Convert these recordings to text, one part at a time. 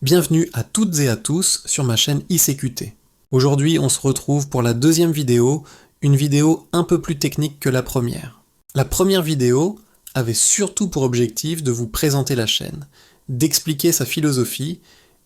Bienvenue à toutes et à tous sur ma chaîne ICQT. Aujourd'hui, on se retrouve pour la deuxième vidéo, une vidéo un peu plus technique que la première. La première vidéo avait surtout pour objectif de vous présenter la chaîne, d'expliquer sa philosophie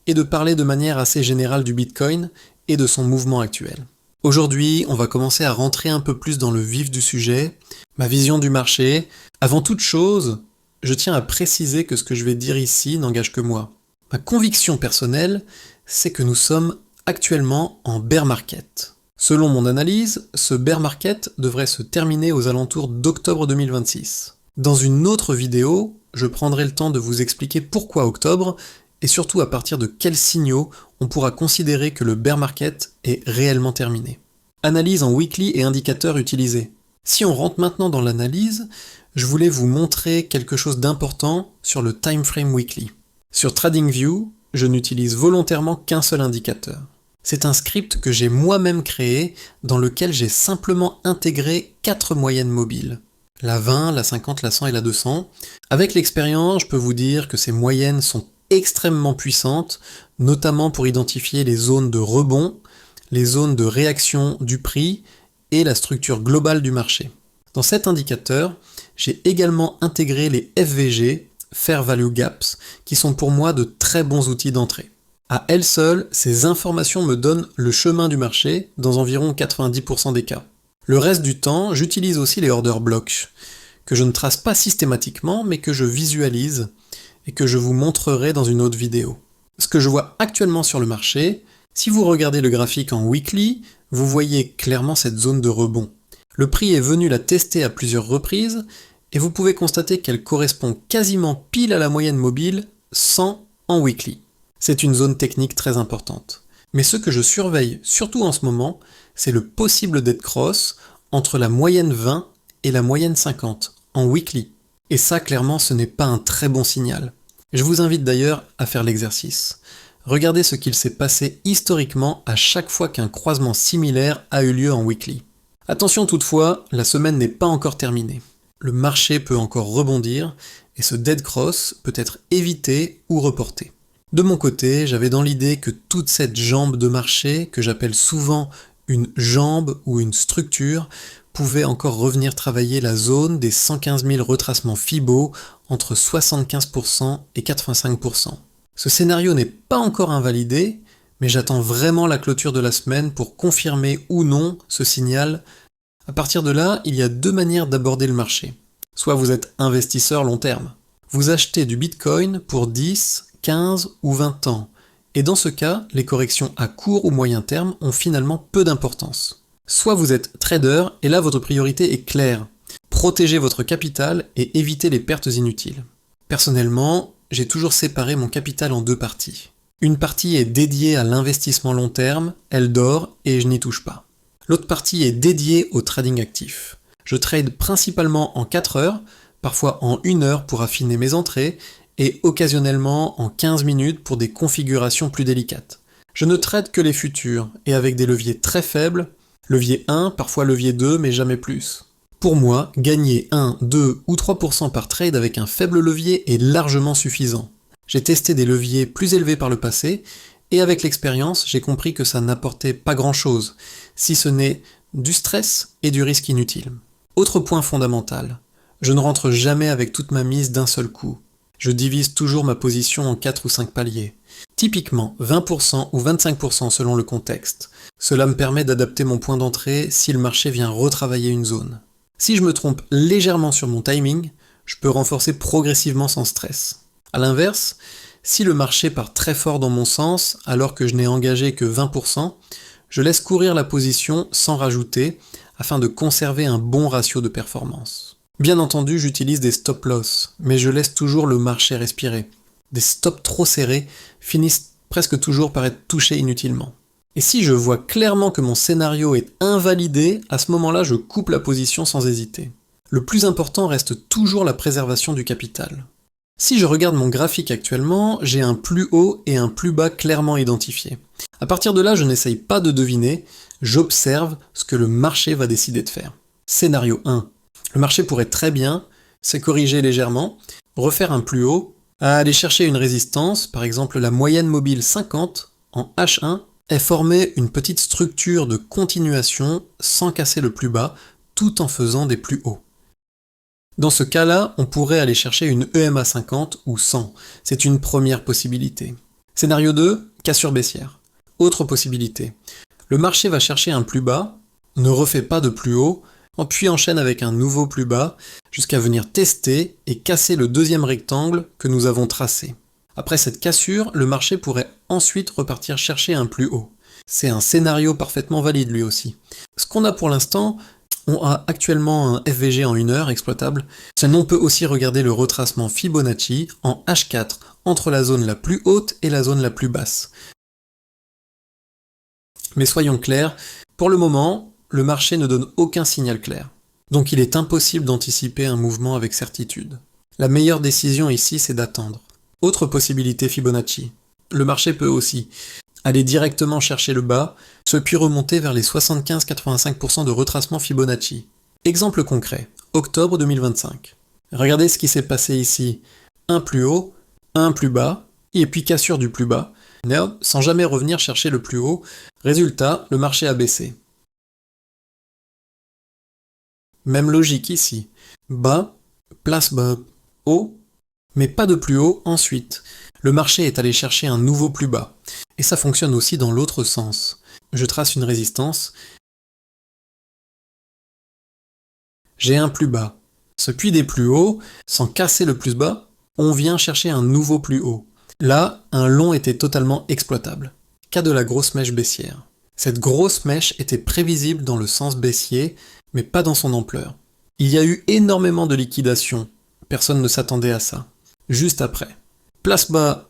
et de parler de manière assez générale du Bitcoin et de son mouvement actuel. Aujourd'hui, on va commencer à rentrer un peu plus dans le vif du sujet, ma vision du marché. Avant toute chose, je tiens à préciser que ce que je vais dire ici n'engage que moi. Ma conviction personnelle, c'est que nous sommes actuellement en bear market. Selon mon analyse, ce bear market devrait se terminer aux alentours d'octobre 2026. Dans une autre vidéo, je prendrai le temps de vous expliquer pourquoi octobre, et surtout à partir de quels signaux on pourra considérer que le bear market est réellement terminé. Analyse en weekly et indicateurs utilisés. Si on rentre maintenant dans l'analyse, je voulais vous montrer quelque chose d'important sur le time frame weekly. Sur TradingView, je n'utilise volontairement qu'un seul indicateur. C'est un script que j'ai moi-même créé dans lequel j'ai simplement intégré 4 moyennes mobiles. La 20, la 50, la 100 et la 200. Avec l'expérience, je peux vous dire que ces moyennes sont extrêmement puissantes, notamment pour identifier les zones de rebond, les zones de réaction du prix et la structure globale du marché. Dans cet indicateur, j'ai également intégré les FVG, Fair Value Gaps, qui sont pour moi de très bons outils d'entrée. À elles seules, ces informations me donnent le chemin du marché dans environ 90% des cas. Le reste du temps, j'utilise aussi les order blocks, que je ne trace pas systématiquement, mais que je visualise et que je vous montrerai dans une autre vidéo. Ce que je vois actuellement sur le marché, si vous regardez le graphique en weekly, vous voyez clairement cette zone de rebond. Le prix est venu la tester à plusieurs reprises, et vous pouvez constater qu'elle correspond quasiment pile à la moyenne mobile 100 en weekly. C'est une zone technique très importante. Mais ce que je surveille surtout en ce moment, c'est le possible dead cross entre la moyenne 20 et la moyenne 50 en weekly. Et ça, clairement, ce n'est pas un très bon signal. Je vous invite d'ailleurs à faire l'exercice. Regardez ce qu'il s'est passé historiquement à chaque fois qu'un croisement similaire a eu lieu en weekly. Attention toutefois, la semaine n'est pas encore terminée. Le marché peut encore rebondir et ce dead cross peut être évité ou reporté. De mon côté, j'avais dans l'idée que toute cette jambe de marché, que j'appelle souvent une jambe ou une structure, pouvait encore revenir travailler la zone des 115 000 retracements Fibo entre 75% et 85%. Ce scénario n'est pas encore invalidé, mais j'attends vraiment la clôture de la semaine pour confirmer ou non ce signal. À partir de là, il y a deux manières d'aborder le marché. Soit vous êtes investisseur long terme. Vous achetez du Bitcoin pour 10, 15 ou 20 ans. Et dans ce cas, les corrections à court ou moyen terme ont finalement peu d'importance. Soit vous êtes trader et là votre priorité est claire. Protégez votre capital et évitez les pertes inutiles. Personnellement, j'ai toujours séparé mon capital en deux parties. Une partie est dédiée à l'investissement long terme, elle dort et je n'y touche pas. L'autre partie est dédiée au trading actif. Je trade principalement en 4 heures, parfois en 1 heure pour affiner mes entrées, et occasionnellement en 15 minutes pour des configurations plus délicates. Je ne trade que les futurs, et avec des leviers très faibles, levier 1, parfois levier 2, mais jamais plus. Pour moi, gagner 1, 2 ou 3% par trade avec un faible levier est largement suffisant. J'ai testé des leviers plus élevés par le passé, et avec l'expérience, j'ai compris que ça n'apportait pas grand-chose, si ce n'est du stress et du risque inutile. Autre point fondamental, je ne rentre jamais avec toute ma mise d'un seul coup. Je divise toujours ma position en 4 ou 5 paliers. Typiquement 20% ou 25% selon le contexte. Cela me permet d'adapter mon point d'entrée si le marché vient retravailler une zone. Si je me trompe légèrement sur mon timing, je peux renforcer progressivement sans stress. A l'inverse, si le marché part très fort dans mon sens alors que je n'ai engagé que 20%, je laisse courir la position sans rajouter afin de conserver un bon ratio de performance. Bien entendu, j'utilise des stop loss, mais je laisse toujours le marché respirer. Des stops trop serrés finissent presque toujours par être touchés inutilement. Et si je vois clairement que mon scénario est invalidé, à ce moment-là, je coupe la position sans hésiter. Le plus important reste toujours la préservation du capital. Si je regarde mon graphique actuellement, j'ai un plus haut et un plus bas clairement identifiés. À partir de là, je n'essaye pas de deviner, j'observe ce que le marché va décider de faire. Scénario 1. Le marché pourrait très bien se corriger légèrement, refaire un plus haut, à aller chercher une résistance, par exemple la moyenne mobile 50 en H1, et former une petite structure de continuation sans casser le plus bas, tout en faisant des plus hauts. Dans ce cas-là, on pourrait aller chercher une EMA 50 ou 100. C'est une première possibilité. Scénario 2, cassure baissière. Autre possibilité. Le marché va chercher un plus bas, ne refait pas de plus haut, puis enchaîne avec un nouveau plus bas, jusqu'à venir tester et casser le deuxième rectangle que nous avons tracé. Après cette cassure, le marché pourrait ensuite repartir chercher un plus haut. C'est un scénario parfaitement valide lui aussi. Ce qu'on a pour l'instant, on a actuellement un FVG en 1 heure exploitable. Sinon, on peut aussi regarder le retracement Fibonacci en H4 entre la zone la plus haute et la zone la plus basse. Mais soyons clairs, pour le moment, le marché ne donne aucun signal clair. Donc il est impossible d'anticiper un mouvement avec certitude. La meilleure décision ici, c'est d'attendre. Autre possibilité Fibonacci. Le marché peut aussi aller directement chercher le bas, puis remonter vers les 75-85% de retracement Fibonacci. Exemple concret, octobre 2025. Regardez ce qui s'est passé ici. Un plus haut, un plus bas, et puis cassure du plus bas, sans jamais revenir chercher le plus haut. Résultat, le marché a baissé. Même logique ici. Bas, place bas, haut, mais pas de plus haut ensuite. Le marché est allé chercher un nouveau plus bas. Et ça fonctionne aussi dans l'autre sens. Je trace une résistance. J'ai un plus bas. Puis des plus hauts, sans casser le plus bas, on vient chercher un nouveau plus haut. Là, un long était totalement exploitable. Cas de la grosse mèche baissière. Cette grosse mèche était prévisible dans le sens baissier, mais pas dans son ampleur. Il y a eu énormément de liquidation. Personne ne s'attendait à ça. Juste après. Place bas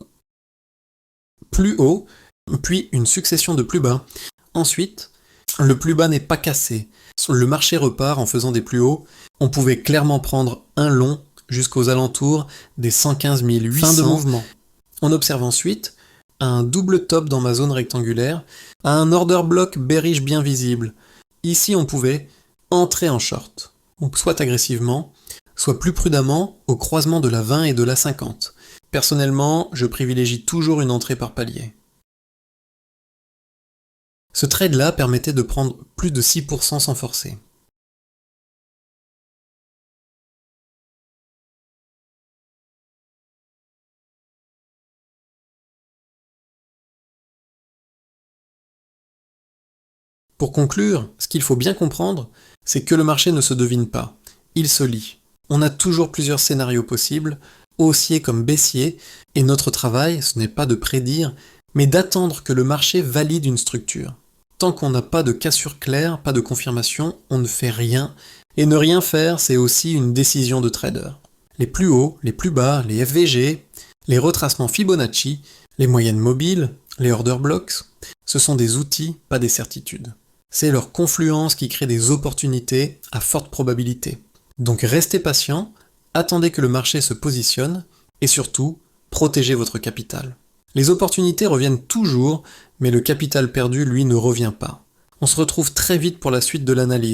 plus haut, puis une succession de plus bas. Ensuite, le plus bas n'est pas cassé. Le marché repart en faisant des plus hauts. On pouvait clairement prendre un long jusqu'aux alentours des 115 800. Fin de mouvement. On observe ensuite un double top dans ma zone rectangulaire, à un order block bearish bien visible. Ici, on pouvait entrer en short, soit agressivement, soit plus prudemment au croisement de la 20 et de la 50. Personnellement, je privilégie toujours une entrée par palier. Ce trade-là permettait de prendre plus de 6% sans forcer. Pour conclure, ce qu'il faut bien comprendre, c'est que le marché ne se devine pas, il se lit. On a toujours plusieurs scénarios possibles, haussier comme baissier, et notre travail, ce n'est pas de prédire, mais d'attendre que le marché valide une structure. Tant qu'on n'a pas de cassure claire, pas de confirmation, on ne fait rien, et ne rien faire, c'est aussi une décision de trader. Les plus hauts, les plus bas, les FVG, les retracements Fibonacci, les moyennes mobiles, les order blocks, ce sont des outils, pas des certitudes. C'est leur confluence qui crée des opportunités à forte probabilité. Donc restez patient, attendez que le marché se positionne, et surtout, protégez votre capital. Les opportunités reviennent toujours, mais le capital perdu, lui, ne revient pas. On se retrouve très vite pour la suite de l'analyse.